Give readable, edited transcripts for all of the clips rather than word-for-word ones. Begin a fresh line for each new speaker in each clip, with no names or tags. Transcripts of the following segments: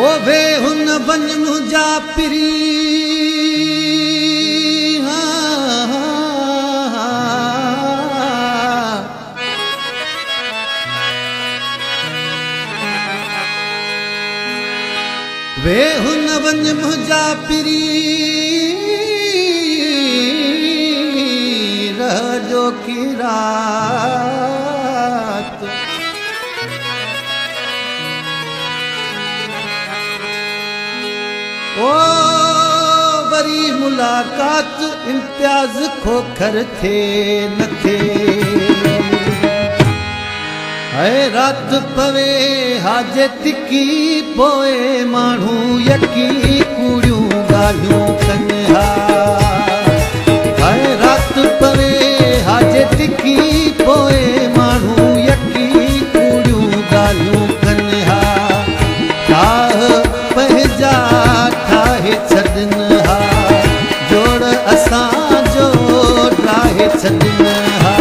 ओ वे हुन बन मुझा पिरी वे हुन बन मुझा पिरी रहो की रात ओ वरी मुलाकात इम्तियाज खोखर थे न थे है रात पवे हाजत की पोए मानू यकी कूड़ियों गालियों कन्हा है रात पवे हाजत की पोए मानू यकी कूड़ियों गालियों कन्हा चाह पहजा ठाहे छदन हा जोड़ असां जो ठाहे छदन हा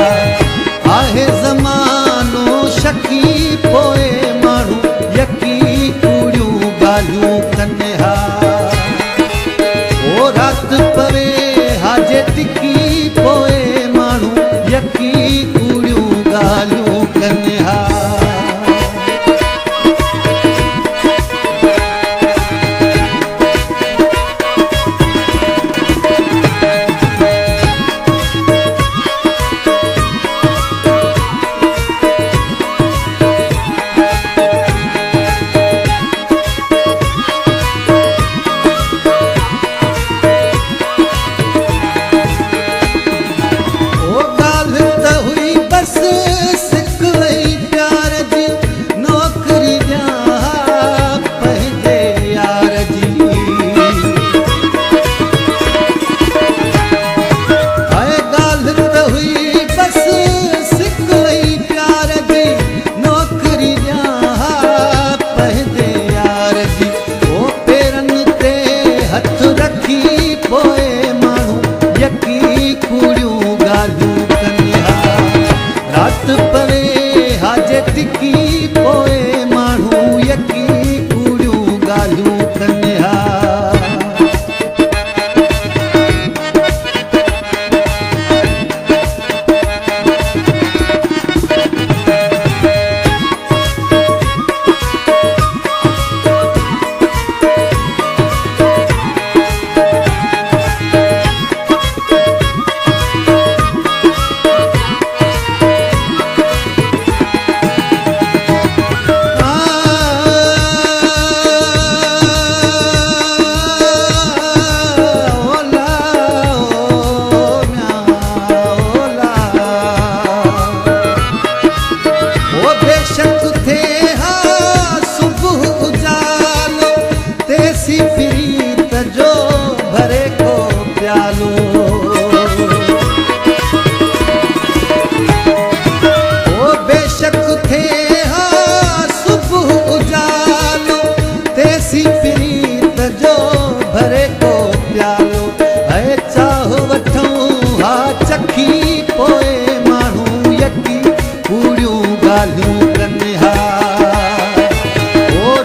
आहे ज़मानो शकी पोए मानू यकी कूड़ियों गालियों कन्हा ओ रात पवे हाजत की पोए मानू यकी कूड़ियों गालियों कन्हा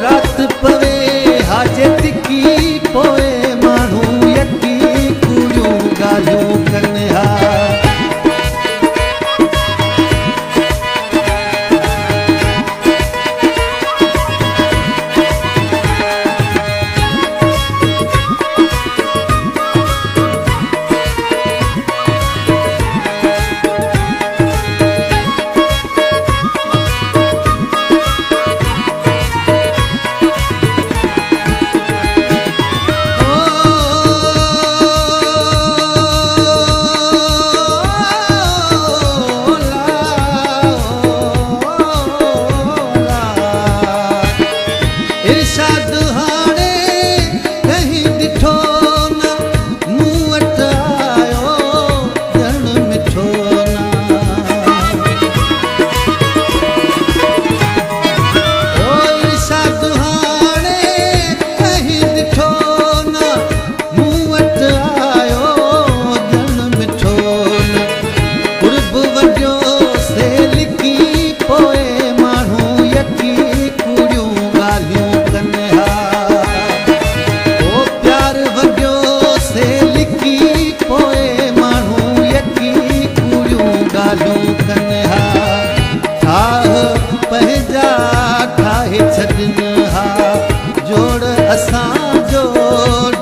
रात पवे हाजत की पोए मानू यकी कूड़ियों गालियों कन्हा जोड़